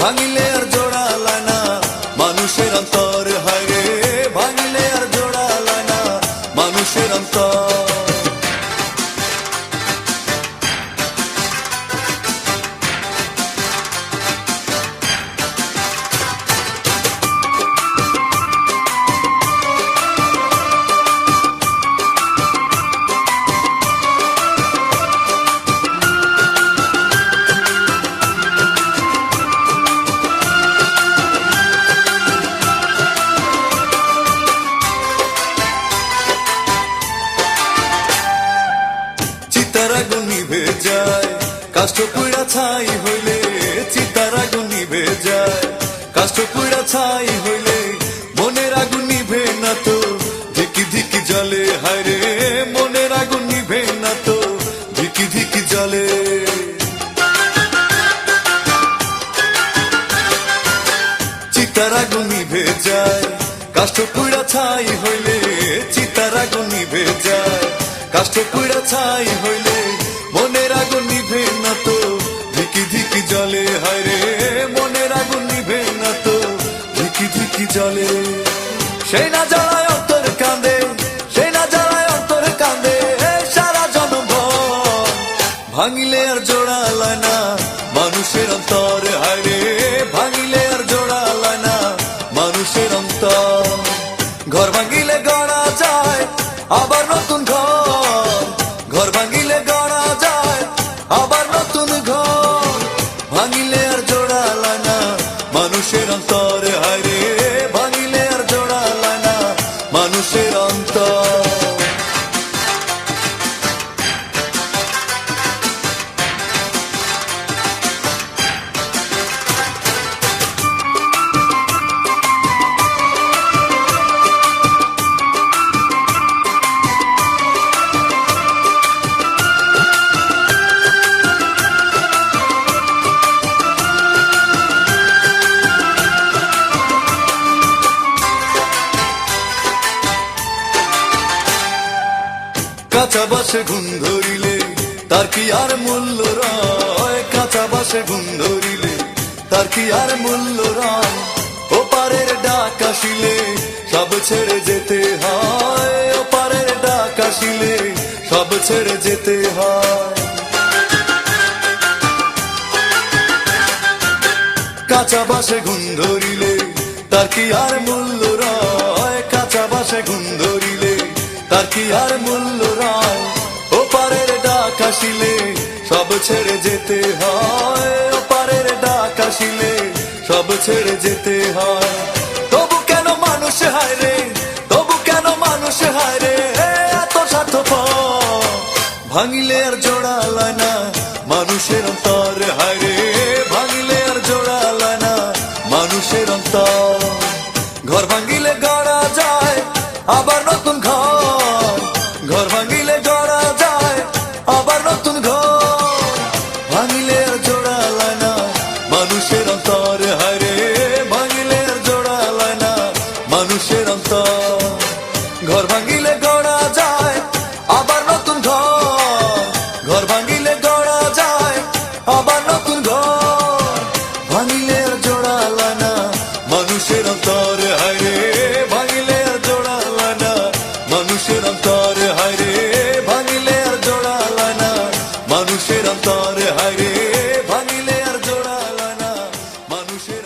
ভাঙিলে আর জোড়ালায় না মানুষের অন্তর, হায় রে ভাঙিলে আর জোড়ালায় না মানুষের অন্তর। চিতার আগুন নিভে যায় কাষ্ঠ পুড়া ছাই হইলে, চিতার আগুন নিভে যায় কাষ্ঠ পুড়া ছাই হইলে, মনের আগুন নিভে না তো ধিকি ধিকি জ্বলে, হায় রে মনের আগুন নিভে না তো ধিকি ধিকি জ্বলে। চিতার আগুন নিভে যায় কাষ্ঠ পুড়া ছাই হইলে, চিতার আগুন নিভে যায় কাষ্ঠ পুড়া ছাই হইলে, মনের আগুন নিভে না তো ধিকি ধিকি জ্বলে, হায় রে মনের আগুন নিভে না তো ধিকি ধিকি জ্বলে। সেই না জ্বালায় অন্তর কাঁদে, সেই না জ্বালায় অন্তর কাঁদে সারা জনমভর, ভাঙিলে আর জোড়ালায় না মানুষের অন্তর, হায় রে ভাঙিলে আর জোড়ালায় না মানুষের অন্তর। ঘর ভাঙিলে গড়া যায় আবার নতুন ঘর, ঘর ভাঙিলে গড়া যায় আবার নতুন ঘর, ভাঙিলে আর জোড়ালায় না মানুষের অন্তর, হায় রে ভাঙিলে আর জোড়ালায় না মানুষের অন্তর। কাঁচা বাসে গুণ ধরিলে তার কি আর মূল্য রয়, কাঁচা বাসে গুণ ধরিলে তার কি আর মূল্য রয়, ওপারের ডাক আসিলে সব ছেড়ে যেতে হয়, ওপারের ডাক আসিলে সব ছেড়ে যেতে হয়। কাঁচা বাসে গুণ ধরিলে তার কি আর মূল্য রয়, কাঁচা বাসে গুণ ধরিলে তার কি আর মূল্য রয়, ওপারের ডাক আসিলে সব ছেড়ে যেতে হয়, ওপারের ডাক আসিলে সব ছেড়ে যেতে হয়। তবু কেন মানুষ হায় রে, তবু কেন মানুষ হায় রে এত স্বার্থপর, ভাঙিলে আর জোড়ালায় না মানুষের অন্তর, হায় রে ভাঙিলে আর জোড়ালায় না মানুষের অন্তর। ঘর ভাঙিলে গড়া যায় আবার নতুন ঘর, ঘর ভাঙিলে গড়া যায় আবার নতুন ঘর, ভাঙিলে আর জোড়ালায় না মানুষের অন্তর, হায় রে ভাঙিলে আর জোড়ালায় না মানুষের অন্তর। ঘর ভাঙিলে গড়া যায় আবার নতুন ঘর, ঘর ভাঙিলে গড়া যায় আবার নতুন ঘর, ভাঙিলে আর জোড়ালায় না মানুষের অন্তর, হায় রে ভাঙিলে আর জোড়ালায় না মানুষের অন্তর, হায় রে ভাঙিলে আর জোড়ালায় না মানুষের অন্তর, হায় রে ভাঙিলে আর জোড়ালায় না মানুষের